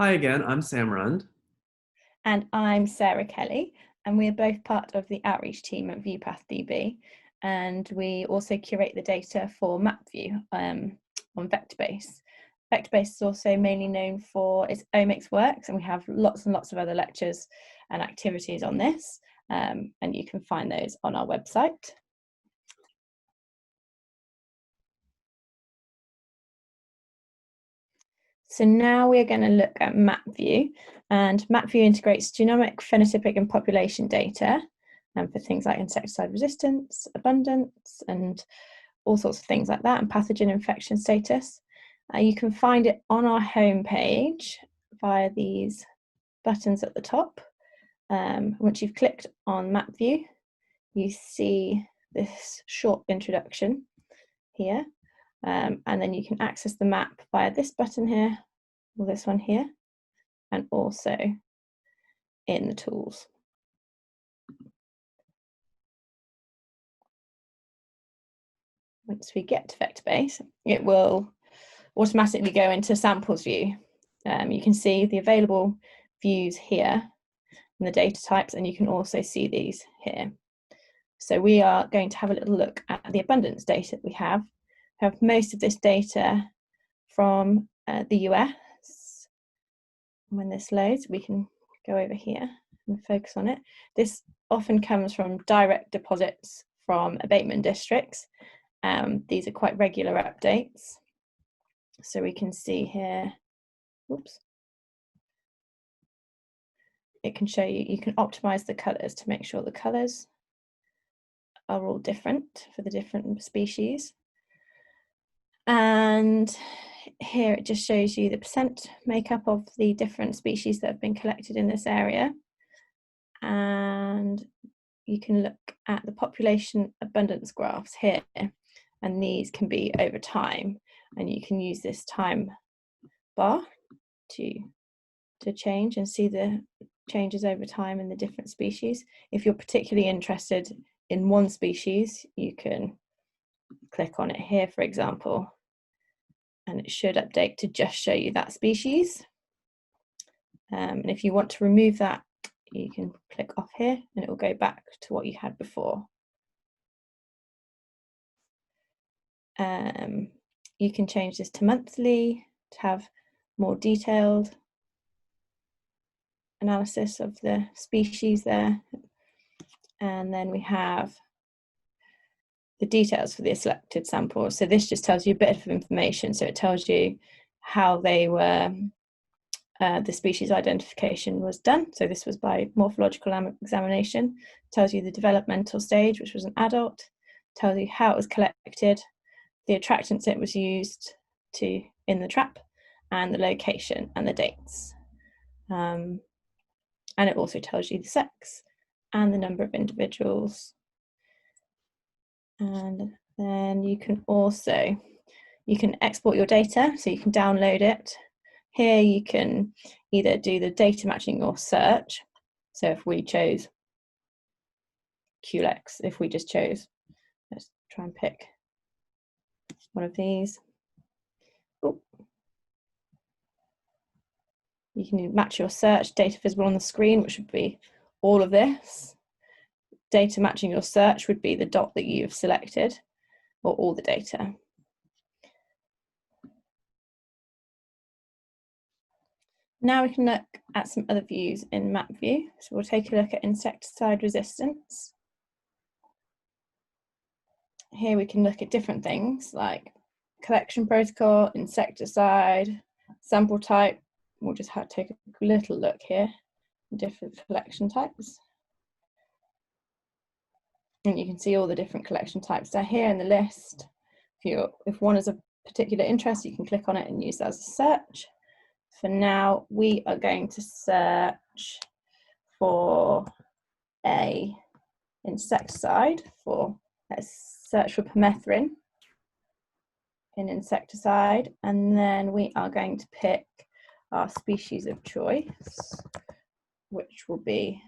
Hi again, I'm Sam Rund. And I'm Sarah Kelly, and we're both part of the outreach team at ViewPathDB. And we also curate the data for MapVEu on VectorBase. VectorBase is also mainly known for its omics works, and we have lots and lots of other lectures and activities on this, and you can find those on our website. So now we're going to look at MapVEu, and MapVEu integrates genomic, phenotypic and population data for things like insecticide resistance, abundance, and all sorts of things like that, and pathogen infection status. You can find it on our homepage via these buttons at the top. Once you've clicked on MapVEu, you see this short introduction here. And then you can access the map via this button here, or this one here, and also in the tools. Once we get to VectorBase, it will automatically go into samples view. You can see the available views here and the data types, and you can also see these here. So we are going to have a little look at the abundance data that we have. We have most of this data from the US. When this loads, we can go over here and focus on it. This often comes from direct deposits from abatement districts. These are quite regular updates. So we can see here, oops. It can show you, you can optimize the colors to make sure the colors are all different for the different species. And here it just shows you the percent makeup of the different species that have been collected in this area. And you can look at the population abundance graphs here, and these can be over time, and you can use this time bar to change and see the changes over time in the different species. If you're particularly interested in one species, you can click on it here, for example, and it should update to just show you that species. And if you want to remove that, you can click off here and it will go back to what you had before. You can change this to monthly to have more detailed analysis of the species there. And then we have the details for the selected samples. So this just tells you a bit of information. So it tells you how they were, the species identification was done. So this was by morphological examination. It tells you the developmental stage, which was an adult. It tells you how it was collected, the attractants it was used to in the trap, and the location and the dates. And it also tells you the sex and the number of individuals. And then you can also, you can export your data, so you can download it. Here you can either do the data matching or search. So if we chose QLEX, if we just chose, let's try and pick one of these. Ooh. You can match your search, data visible on the screen, which would be all of this. Data matching your search would be the dot that you've selected, or all the data. Now we can look at some other views in MapVEu. So we'll take a look at insecticide resistance. Here we can look at different things like collection protocol, insecticide, sample type. We'll just have to take a little look here at different collection types. And you can see all the different collection types. They're here in the list. If one is of particular interest, you can click on it and use that as a search. For now, we are going to search for a insecticide. Let's search for permethrin in insecticide, and then we are going to pick our species of choice, which will be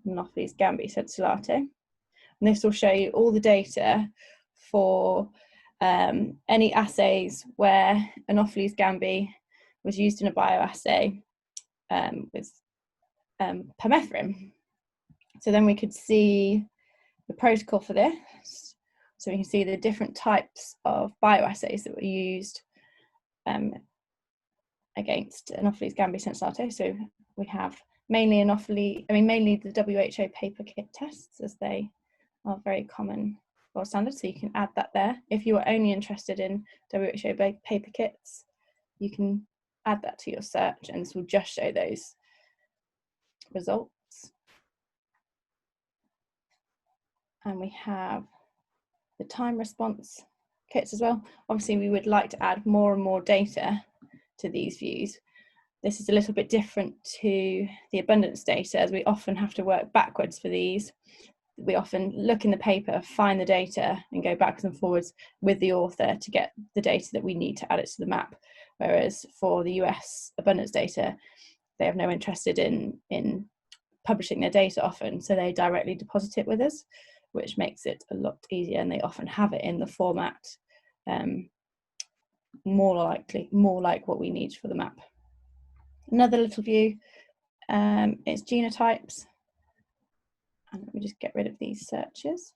Anopheles gambiae sedulate. And this will show you all the data for any assays where Anopheles gambiae was used in a bioassay with permethrin. So then we could see the protocol for this. So we can see the different types of bioassays that were used against Anopheles gambisensato. So we have mainly mainly the WHO paper kit tests, as they are very common or standard. So you can add that there. If you are only interested in WHO paper kits, you can add that to your search, and this will just show those results. And we have the time response kits as well. Obviously, we would like to add more and more data to these views. This is a little bit different to the abundance data, as we often have to work backwards for these. We often look in the paper, find the data, and go backwards and forwards with the author to get the data that we need to add it to the map. Whereas for the US abundance data, they have no interest in publishing their data often, so they directly deposit it with us, which makes it a lot easier, and they often have it in the format more like what we need for the map. Another little view is genotypes, and let me just get rid of these searches.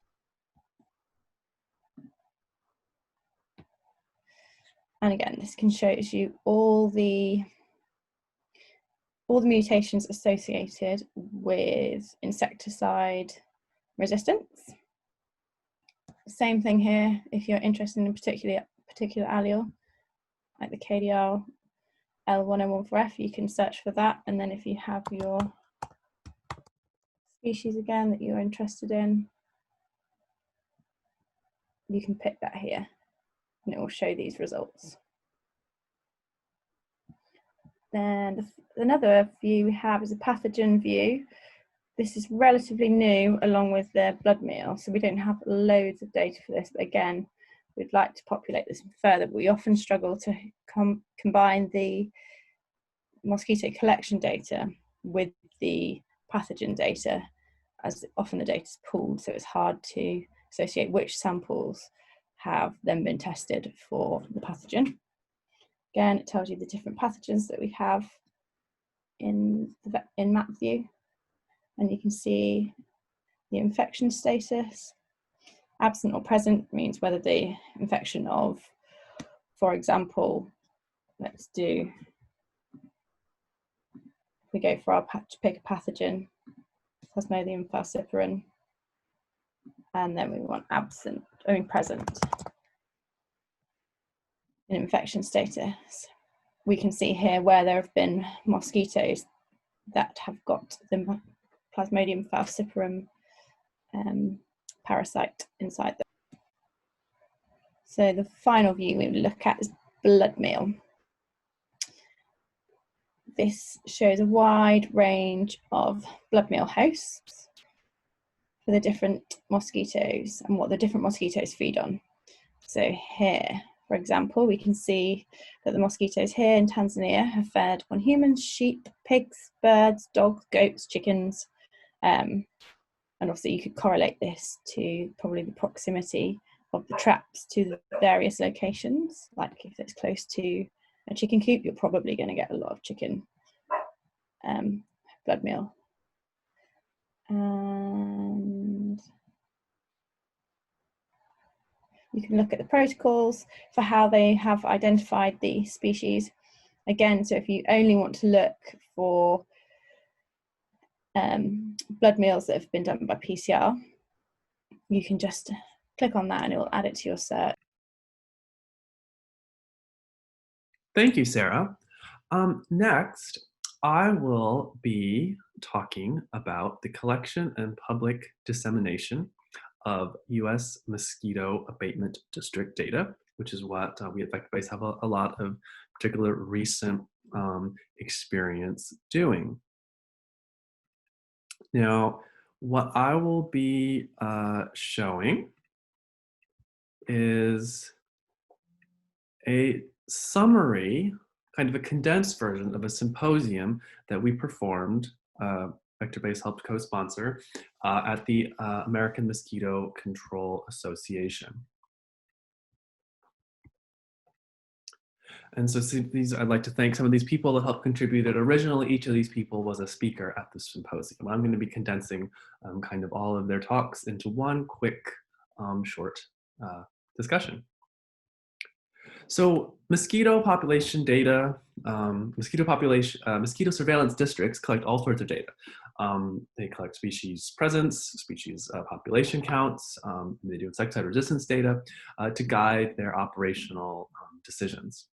And again, this can show you all the mutations associated with insecticide resistance. Same thing here, if you're interested in a particular allele, like the KDR L101-4F, you can search for that. And then if you have your species again that you're interested in, you can pick that here, and it will show these results. Then another view we have is a pathogen view. This is relatively new, along with the blood meal, so we don't have loads of data for this, but again, we'd like to populate this further, but we often struggle to combine the mosquito collection data with the pathogen data, as often the data is pooled, so it's hard to associate which samples have then been tested for the pathogen. Again, it tells you the different pathogens that we have in MapVEu, and you can see the infection status. Absent or present means whether the infection of, for example, let's do, we go for our pick a pathogen, Plasmodium falciparum, and then we want present in infection status. We can see here where there have been mosquitoes that have got the Plasmodium falciparum parasite inside them. So the final view we look at is blood meal. This shows a wide range of blood meal hosts for the different mosquitoes and what the different mosquitoes feed on. So here, for example, we can see that the mosquitoes here in Tanzania have fed on humans, sheep, pigs, birds, dogs, goats, chickens, and obviously you could correlate this to probably the proximity of the traps to the various locations. Like if it's close to a chicken coop, you're probably going to get a lot of chicken blood meal. And you can look at the protocols for how they have identified the species. Again, so if you only want to look for blood meals that have been done by PCR, you can just click on that and it will add it to your search. Thank you, Sarah. Next, I will be talking about the collection and public dissemination of US mosquito abatement district data, which is what we at VectorBase have a lot of particular recent experience doing. Now, what I will be showing is a summary, kind of a condensed version of a symposium that we performed, VectorBase helped co-sponsor, at the American Mosquito Control Association. And so I'd like to thank some of these people that helped contribute it. Originally, each of these people was a speaker at the symposium. I'm going to be condensing kind of all of their talks into one quick, short discussion. So mosquito population data, mosquito surveillance districts collect all sorts of data. They collect species presence, species population counts, they do insecticide resistance data to guide their operational decisions.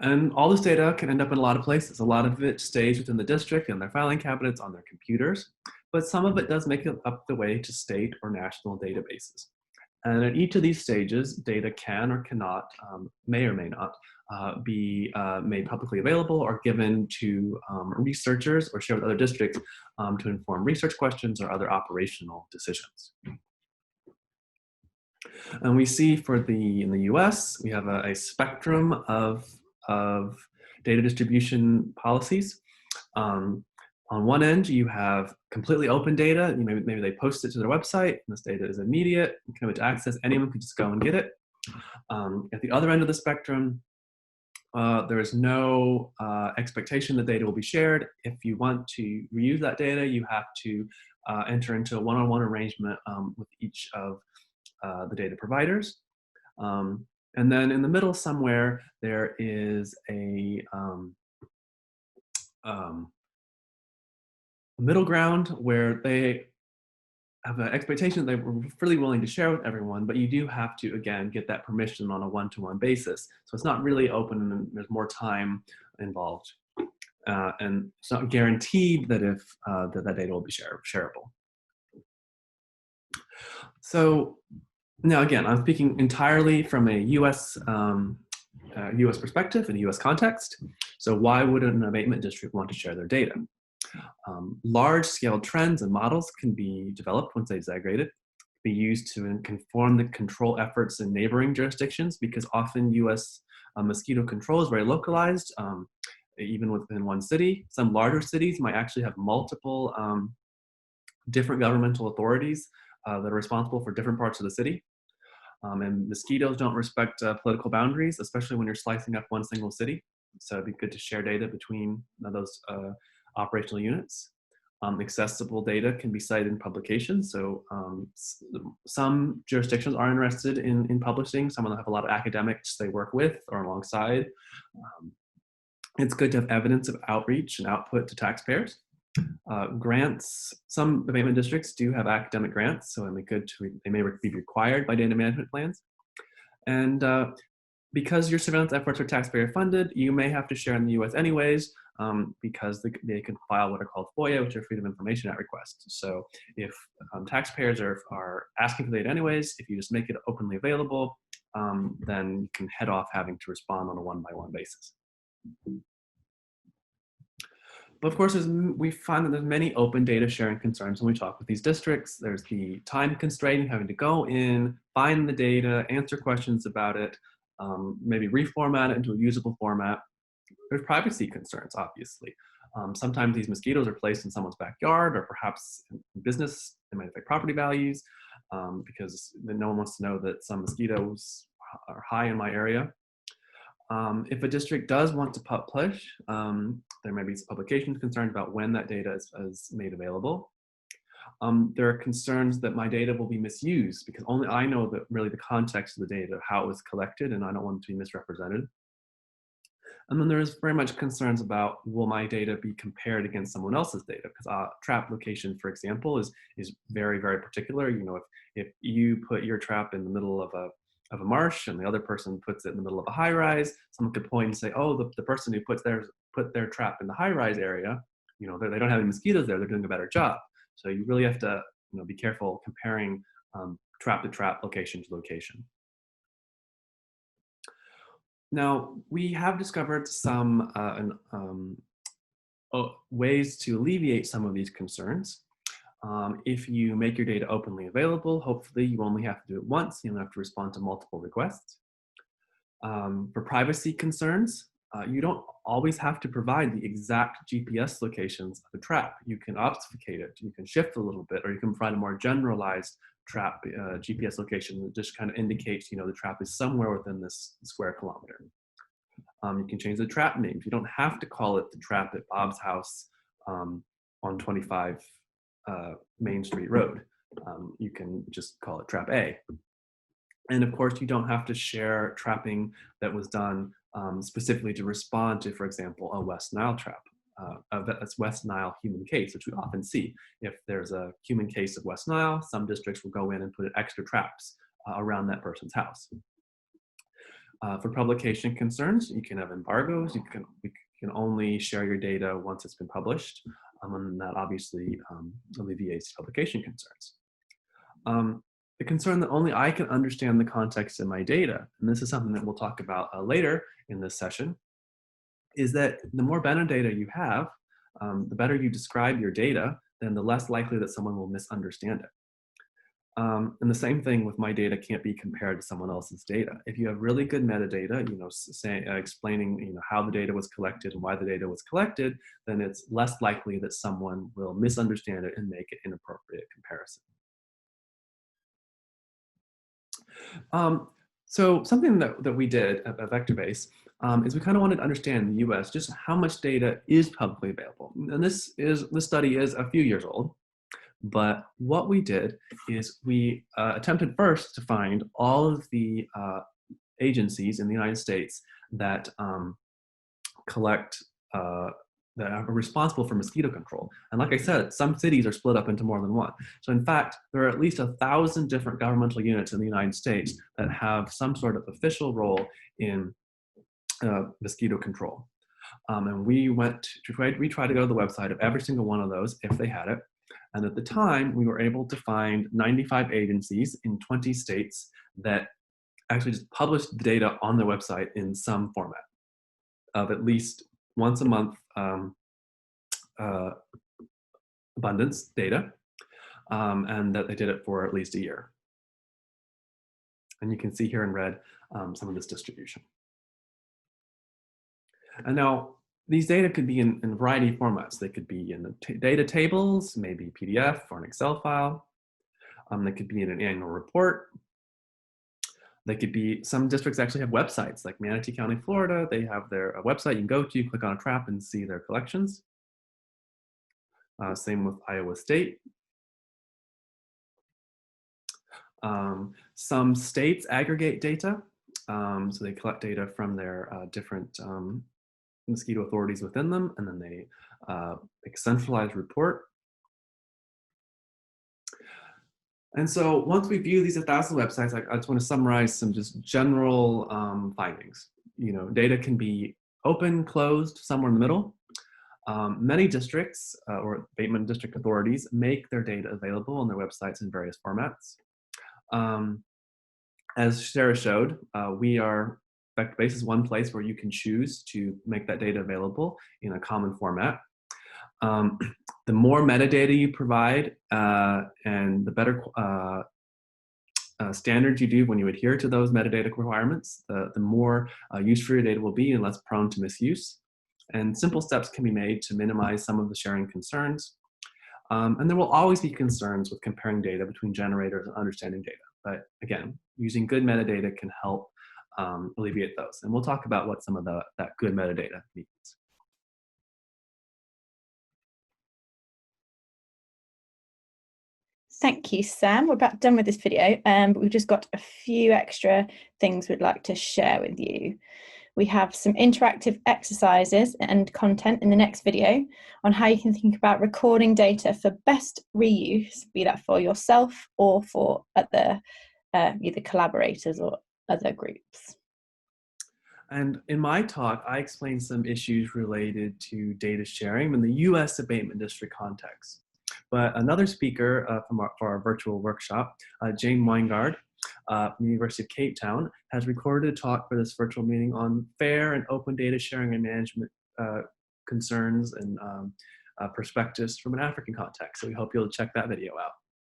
And all this data can end up in a lot of places. A lot of it stays within the district in their filing cabinets on their computers, but some of it does make it up the way to state or national databases. And at each of these stages, data can or cannot, may or may not, be made publicly available or given to researchers or shared with other districts to inform research questions or other operational decisions. And we see in the US, we have a spectrum of data distribution policies. On one end, you have completely open data. Maybe they post it to their website, and this data is immediate, kind of to access. Anyone can just go and get it. At the other end of the spectrum, there is no expectation that data will be shared. If you want to reuse that data, you have to enter into a one-on-one arrangement with each of the data providers. And then in the middle somewhere, there is a middle ground where they have an expectation that they were fairly willing to share with everyone, but you do have to, again, get that permission on a one-to-one basis. So it's not really open and there's more time involved. And it's not guaranteed that that data will be shareable. So now, again, I'm speaking entirely from a US perspective and a US context. So why would an abatement district want to share their data? Large-scale trends and models can be developed once they've disaggregated, be used to inform the control efforts in neighboring jurisdictions, because often US mosquito control is very localized, even within one city. Some larger cities might actually have multiple different governmental authorities that are responsible for different parts of the city. And mosquitoes don't respect political boundaries, especially when you're slicing up one single city. So it'd be good to share data between those operational units. Accessible data can be cited in publications. So some jurisdictions are interested in publishing. Some of them have a lot of academics they work with or alongside. It's good to have evidence of outreach and output to taxpayers. Grants, some abatement districts do have academic grants, so they may be required by data management plans. And because your surveillance efforts are taxpayer funded, you may have to share in the US anyways, because they can file what are called FOIA, which are Freedom of Information Act requests. So if taxpayers are asking for data anyways, if you just make it openly available, then you can head off having to respond on a one-by-one basis. But of course, we find that there's many open data sharing concerns when we talk with these districts. There's the time constraint, having to go in, find the data, answer questions about it, maybe reformat it into a usable format. There's privacy concerns, obviously. Sometimes these mosquitoes are placed in someone's backyard, or perhaps in business. They might affect property values because no one wants to know that some mosquitoes are high in my area. If a district does want to publish, there may be some publications concerned about when that data is made available. There are concerns that my data will be misused because only I know really the context of the data, how it was collected, and I don't want it to be misrepresented. And then there's very much concerns about, will my data be compared against someone else's data? Because trap location, for example, is very, very particular. If you put your trap in the middle of a marsh and the other person puts it in the middle of a high rise, someone could point and say, oh, the person who put their trap in the high rise area, they don't have any mosquitoes there, they're doing a better job. So you really have to be careful comparing trap to trap, location to location. Now, we have discovered some ways to alleviate some of these concerns. If you make your data openly available, hopefully you only have to do it once. You don't have to respond to multiple requests. For privacy concerns, you don't always have to provide the exact GPS locations of the trap. You can obfuscate it, you can shift a little bit, or you can provide a more generalized trap GPS location that just kind of indicates, the trap is somewhere within this square kilometer. You can change the trap name. You don't have to call it the trap at Bob's house on 25 Main Street Road. You can just call it trap A. And of course, you don't have to share trapping that was done specifically to respond to, for example, a West Nile trap. That's West Nile human case, which we often see. If there's a human case of West Nile, some districts will go in and put extra traps around that person's house. For publication concerns, you can have embargoes. We can only share your data once it's been published, and that obviously alleviates publication concerns. The concern that only I can understand the context in my data, and this is something that we'll talk about later in this session, is that the more metadata you have, the better you describe your data, then the less likely that someone will misunderstand it. And the same thing with my data can't be compared to someone else's data. If you have really good metadata, explaining how the data was collected and why the data was collected, then it's less likely that someone will misunderstand it and make an inappropriate comparison. So something that we did at VectorBase is we kind of wanted to understand in the US just how much data is publicly available. And this study is a few years old, but what we did is we attempted first to find all of the agencies in the United States that collect that are responsible for mosquito control. And like I said, some cities are split up into more than one. So in fact, there are at least 1,000 different governmental units in the United States that have some sort of official role in mosquito control. And we tried to go to the website of every single one of those if they had it. And at the time, we were able to find 95 agencies in 20 states that actually just published the data on their website in some format of at least once a month abundance data, and that they did it for at least a year. And you can see here in red some of this distribution. And now these data could be in a variety of formats. They could be in the data tables, maybe PDF or an Excel file. They could be in an annual report. They could be, some districts actually have websites, like Manatee County, Florida. They have their website you can go to, click on a trap and see their collections. Same with Iowa State. Some states aggregate data. So they collect data from their different mosquito authorities within them, and then they make a centralized report. And so once we view these 1,000 websites, I just want to summarize some just general findings. Data can be open, closed, somewhere in the middle. Many districts or abatement district authorities make their data available on their websites in various formats. As Sarah showed, VectorBase is one place where you can choose to make that data available in a common format. The more metadata you provide and the better standards you do when you adhere to those metadata requirements, the more use for your data will be and less prone to misuse. And simple steps can be made to minimize some of the sharing concerns. And there will always be concerns with comparing data between generators and understanding data. But again, using good metadata can help alleviate those. And we'll talk about what some of that good metadata means. Thank you, Sam. We're about done with this video, but we've just got a few extra things we'd like to share with you. We have some interactive exercises and content in the next video on how you can think about recording data for best reuse, be that for yourself or for other either collaborators or other groups. And in my talk, I explained some issues related to data sharing in the US abatement district context. But another speaker for our virtual workshop, Jane Weingard, from the University of Cape Town, has recorded a talk for this virtual meeting on fair and open data sharing and management concerns and perspectives from an African context. So we hope you'll check that video out.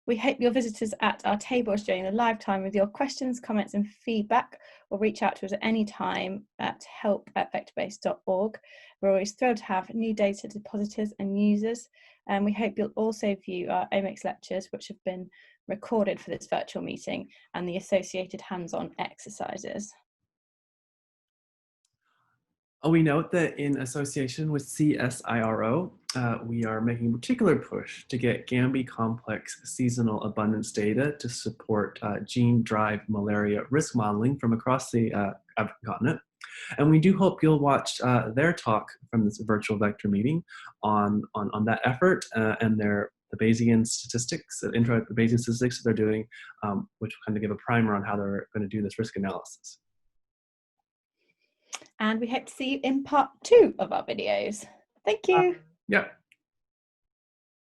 We hope you'll visit us at our tables during the live time with your questions, comments and feedback, or reach out to us at any time at help@vectorbase.org. We're always thrilled to have new data depositors and users, and we hope you'll also view our omics lectures, which have been recorded for this virtual meeting and the associated hands-on exercises. We note that in association with CSIRO, we are making a particular push to get Gambi complex seasonal abundance data to support gene-drive malaria risk modeling from across the African continent. And we do hope you'll watch their talk from this virtual vector meeting on that effort and the Bayesian statistics, the intro to the Bayesian statistics that they're doing, which will kind of give a primer on how they're going to do this risk analysis. And we hope to see you in part 2 of our videos. Thank you. Yeah.